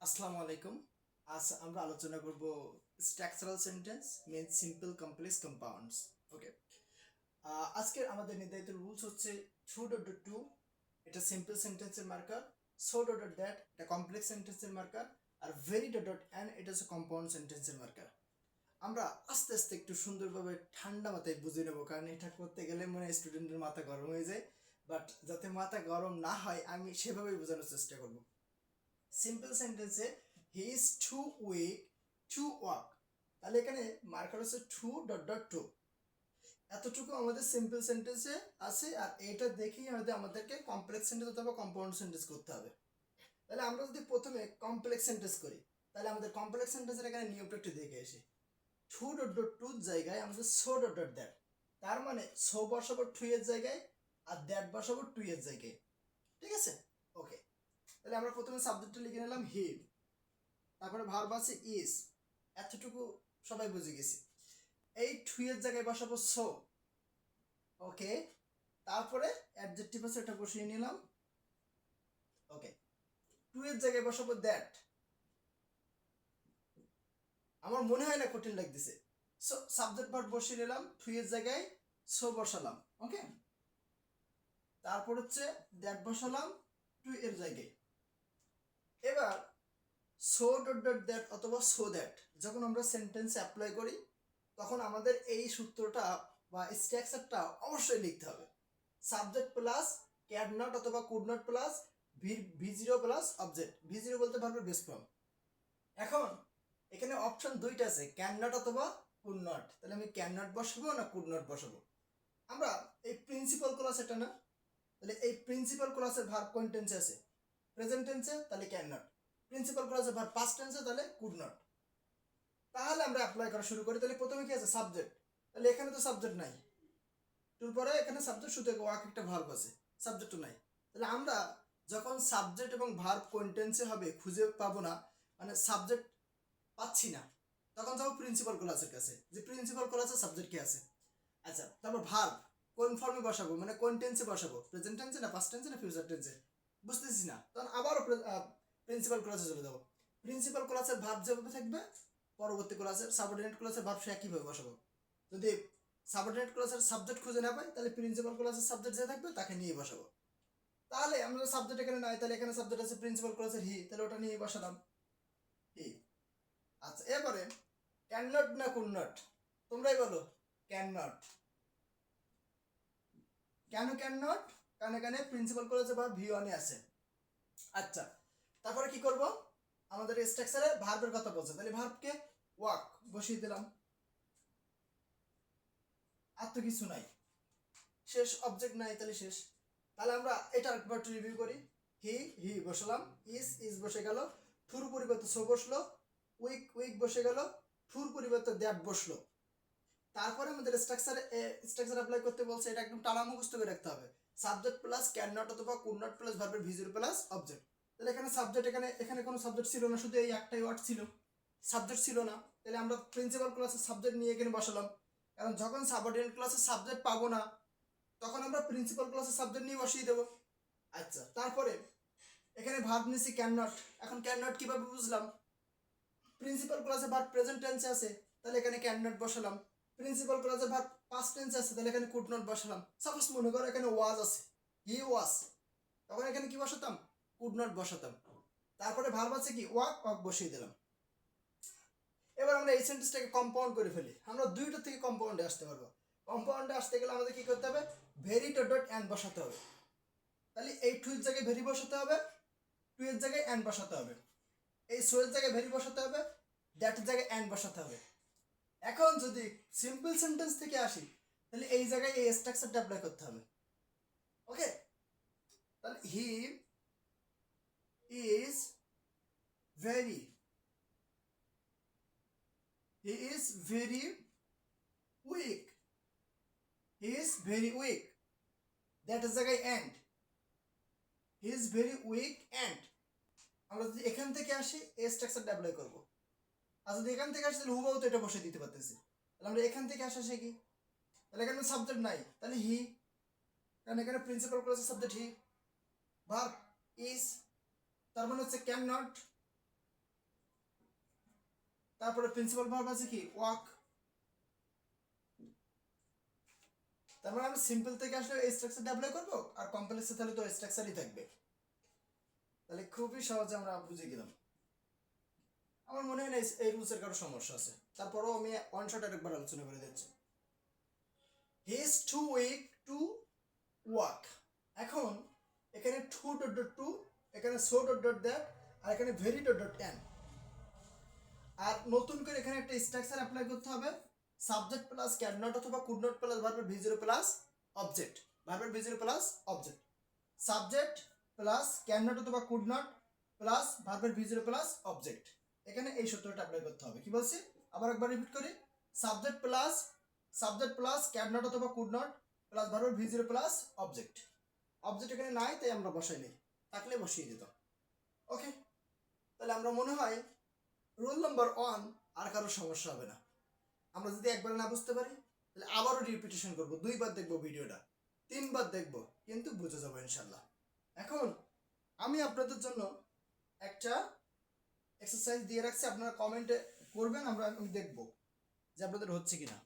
আসসালামু আলাইকুম। আজ আমরা আলোচনা করব স্ট্রাকচারাল সেন্টেন্স মিন সিম্পল কমপ্লেক্স কম্পাউন্ডস। ওকে, আজকে আমাদের নির্ধারিত রুলস হচ্ছে টু ডট ডট টু এটা সিম্পল সেন্টেন্সের marker, so dot dot that এটা কমপ্লেক্স সেন্টেন্সের marker, are very dot dot an এটা হচ্ছে কম্পাউন্ড সেন্টেন্সের মার্কার। আমরা আস্তে আস্তে একটু সুন্দরভাবে ঠান্ডা মাথায় বুঝে নেবো, কারণ এটা করতে গেলে মনে হয় স্টুডেন্টের মাথা গরম হয়ে যায়। বাট যাতে মাথা গরম না হয় আমি সেভাবেই বোঝানোর চেষ্টা করব। সিম্পল সেন্টেন্সে he is too weak to walk, তাহলে এখানে মার্কার হচ্ছে টু ডট ডট টু। এতটুকু আমাদের সিম্পল সেন্টেন্সে আছে, আর এটা দেখেই আমাদেরকে কমপ্লেক্স সেন্টেন্স অথবা কম্পাউন্ড সেন্টেন্স করতে হবে। তাহলে আমরা যদি প্রথমে কমপ্লেক্স সেন্টেন্স করি, তাহলে আমাদের কমপ্লেক্স সেন্টেন্সের এখানে নিয়মটা একটু দেখে আসি। টু ডট ডট টুর জায়গায় আমাদের সো ডট ডট দ্যাট, তার মানে সো বসাবো টু এর জায়গায় আর দ্যাট বসাবো টু এর জায়গায়। ঠিক আছে, ওকে। তাহলে আমরা প্রথমে সাবজেক্টটা লিখে নিলাম হি, তারপরে ভার্ব আছে ইজ, এতটুকু সবাই বুঝে গেছি। এই টু এর জায়গায় বসাবো সো, ওকে। তারপরে অ্যাডজেক্টিভ আছে এটা বসিয়ে নিলাম, ওকে। টু এর জায়গায় বসাবো দ্যাট। আমার মনে হয় না কঠিন লাগতেছে। সো সাবজেক্ট ভার্ব বসিয়ে নিলাম, টু এর জায়গায় সো বসালাম, ওকে। তারপর হচ্ছে দ্যাট বসালাম টু এর জায়গায়। এবার সো ডট ডট দ্যাট অথবা সো দ্যাট যখন আমরা সেন্টেন্সে অ্যাপ্লাই করি, তখন আমাদের এই সূত্রটা বা স্ট্রাকচারটা অবশ্যই লিখতে হবে। সাবজেক্ট প্লাস ক্যাড নট অথবা could not plus V zero plus object. V zero বলতে পারবে বেস ফর্ম। এখন এখানে অপশন দুইটা আছে, ক্যান নট অথবা কুড নট। তাহলে আমি ক্যান নট বসাবো না কুড নট বসাবো? আমরা এই প্রিন্সিপাল ক্লাস এটা না, তাহলে এই প্রিন্সিপাল ক্লাসের ভার্ব কোন টেন্সে আছে? প্রেজেন্ট টেন্সে, তাহলে ক্যান নট। প্রিন্সিপাল ক্লাসের ভার্ব পাস্ট টেন্সে, তাহলে কুড নট। তাহলে আমরা অ্যাপ্লাই করা শুরু করি। তাহলে প্রথমে কি আছে? সাবজেক্ট। তাহলে এখানে তো সাবজেক্ট নাই, টুর পরে এখানে সাবজেক্ট শুধু ওয়াক একটা ভার্ব আছে, সাবজেক্টও নাই। তাহলে আমরা যখন সাবজেক্ট এবং ভার্ব কোন টেন্সে হবে খুঁজে পাবো না, মানে সাবজেক্ট পাচ্ছি না, তখন যাবো প্রিন্সিপাল ক্লাসের কাছে, যে প্রিন্সিপাল ক্লাসের সাবজেক্ট কি আছে। আচ্ছা, তারপর ভার্ব কোন ফর্মে বসাবো, মানে কোন টেন্সে বসাবো, প্রেজেন্ট টেন্সে না পাস্ট টেন্সে না ফিউচার টেন্সে, বুঝতেছি না, তখন আবারও প্রিন্সিপাল ক্লাসে চলে যাবো। প্রিন্সিপাল ক্লাসের ভার্ব যেভাবে থাকবে, পরবর্তী ক্লাসের সাবঅর্ডিনেট ক্লাসের ভার্ব সে একইভাবে বসাবো। যদি সাবঅর্ডিনেট ক্লাসের সাবজেক্ট খুঁজে না পাই, তাহলে প্রিন্সিপাল ক্লাসের সাবজেক্ট যে থাকবে তাকে নিয়ে বসাবো। তাহলে আমরা সাবজেক্ট এখানে নাই, তাহলে এখানে সাবজেক্ট আছে প্রিন্সিপাল ক্লাসের হি, তাহলে ওটা নিয়ে বসালাম হি। আচ্ছা, এবারে ক্যান নট না কুড নট, তোমরাই বলো। Can not. কেন ক্যান নট? কারণ এখানে প্রিন্সিপাল ক্লাসে বা ভি ওয়ানে আছে। আচ্ছা, তারপরে কি করব? আমাদের স্ট্রাকচারে ভার্বের কথা বলছে, তাহলে ভার্বকে ওয়াক বসিয়ে দিলাম। আর তো কিছু নাই, শেষ, অবজেক্ট নাই, তাহলে শেষ। তাহলে আমরা এটা একবার রিভিউ করি। হি হি বসালাম, ইজ বসে গেল, টুর পরিবর্তে সো বসলো, উইক উইক বসে গেল, টুর পরিবর্তে দ্যাট বসলো। তারপরে আমাদের স্ট্রাকচার অ্যাপ্লাই করতে বলছে, এটা একদম টানা মুখস্থ করে রাখতে হবে। সাবজেক্ট প্লাস ক্যান নট অথবা কুড নট প্লাস ভার্বের ভিজুয়াল প্লাস অবজেক্ট। তাহলে এখানে সাবজেক্ট, এখানে কোনো সাবজেক্ট ছিল না, শুধু এই একটাই ওয়ার্ড ছিল, সাবজেক্ট ছিল না। তাহলে আমরা প্রিন্সিপাল ক্লাসের সাবজেক্ট নিয়ে এখানে বসালাম, কারণ যখন সাবঅর্ডিনেট ক্লাসের সাবজেক্ট পাবো না, তখন আমরা প্রিন্সিপাল ক্লাসের সাবজেক্ট নিয়ে বসিয়ে দেবো। আচ্ছা, তারপরে এখানে ভার্ব নিছি ক্যান নট। এখন ক্যান নট কিভাবে বুঝলাম? প্রিন্সিপাল ক্লাসে ভার্ব প্রেজেন্ট টেন্সে আছে, তাহলে এখানে ক্যান নট বসালাম। প্রিন্সিপাল ক্লাসে ভার্ব পাস্ট টেন্সে আছে, তাহলে এখানে কুড নট বসালাম। সাপোজ মনে করো এখানে ওয়াজ আছে, হি ওয়াজ, তখন এখানে কি বসাতাম? Could not বসাতাম। তারপরে ভার্ব আছে কি? ওয়াক, ওয়াক বসিয়ে দিলাম। এবার আমরা এই সেন্টেন্সটাকে কম্পাউন্ড করে ফেলি। আমরা দুইটা থেকে কম্পাউন্ডে আসতে পারবো। কম্পাউন্ডে আসতে গেলে আমাদের কি করতে হবে? ভেরি ডট ডট অ্যান্ড বসাতে হবে। তাহলে এই টু এর জায়গায় ভেরি বসাতে হবে, টু এর জায়গায় অ্যান্ড বসাতে হবে। এই সো এর জায়গায় ভেরি বসাতে হবে, দ্যাটের জায়গায় অ্যান্ড বসাতে হবে। এখন যদি সিম্পল সেন্টেন্স থেকে আসি, তাহলে এই জায়গায় এই স্ট্রাকচারটা অ্যাপ্লাই করতে হবে, ওকে। তাহলে he is very, he is very weak, he is very weak, দ্যাটের জায়গায় and, he is very weak and. আমরা যদি এখান থেকে আসি, এই স্ট্রাকচারটা অ্যাপ্লাই করবো। আর যদি এখান থেকে আসি, তাহলে হুবাহু তো এটা বসে দিতে পারতেছি। তাহলে আমরা এখান থেকে আসা শিখি। তাহলে এখানে সাবজেক্ট নাই, তাহলে হি, কারণ এখানে প্রিন্সিপাল ক্লাসের সাবজেক্ট হি। ভার্ব ইজ, তার মানে হচ্ছে ক্যান নট, তারপরে প্রিন্সিপাল ভার্ব আছে কি ওয়াক। তার মানে আমি সিম্পল থেকে আসলে এই স্ট্রাকচারটা অ্যাপ্লাই করবো, আর কমপ্লেক্সে তাহলে তো স্ট্রাকচারই থাকবে। তাহলে খুবই সহজে আমরা বুঝে গেলাম। আমার মনে হয় না এই রুলসের কারো সমস্যা আছে। তারপরেও আমি ওয়ান শট আরেকবার আলোচনা করে দিচ্ছি। He is too weak to walk. এখন এখানে টু ডট ডট টু, এখানে সো ডট ডট দ্যাট, আর এখানে ভেরি ডট ডট এন। আর নতুন করে এখানে একটা স্ট্রাকচার অ্যাপ্লাই করতে হবে, সাবজেক্ট প্লাস ক্যান নট অথবা কুড নট প্লাস ভার্বের ভি জিরো প্লাস অবজেক্ট, ভার্বের V zero plus object, subject plus can not অথবা কুড নট প্লাস ভার্বের ভি জিরো প্লাস অবজেক্ট। এখানে এই সূত্রটা অ্যাপ্লাই করতে হবে। কি বলছি আবার একবার রিপিট করি, সাবজেক্ট প্লাস ক্যান নট অথবা কুড নট প্লাস ভার্বের V zero plus object. Object এখানে নাই তাই আমরা বসাই নেই, থাকলে বসিয়ে দিতাম। ওকে, তাহলে আমরা মনে হয় রুল নাম্বার 1 আর কারো সমস্যা হবে না। আমরা যদি একবার না বুঝতে পারি তাহলে আবারও রিপিটেশন করব, 2বার দেখব ভিডিওটা, 3বার দেখব, কিন্তু বুঝে যাবো ইনশাল্লাহ। এখন আমি আপনাদের জন্য একটা এক্সারসাইজ দিয়ে রাখছি, আপনারা কমেন্টে করবেন, আমি দেখব যে আপনাদের হচ্ছে কিনা।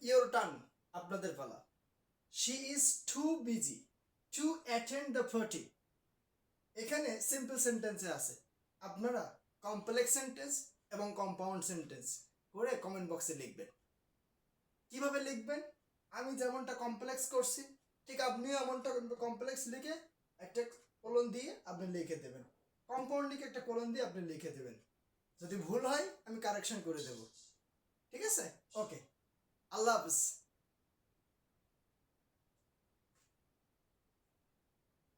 ইওর টার্ন, আপনাদের পালা। She is too busy to attend the party. এখানে সিম্পল সেন্টেন্সে আছে, আপনারা কমপ্লেক্স সেন্টেন্স এবং কম্পাউন্ড সেন্টেন্স করে কমেন্ট বক্সে লিখবেন। কিভাবে লিখবেন, আমি যেমনটা কমপ্লেক্স করছি ঠিক আপনিও এমনটা কমপ্লেক্স লিখে একটা কোলন দিয়ে আপনি লিখে দেবেন, কম্পাউন্ড লিখে একটা কোলন দিয়ে আপনি লিখে দেবেন। যদি ভুল হয় আমি কারেকশন করে দেব। ঠিক আছে, ওকে, আল্লাহ হাফিজ।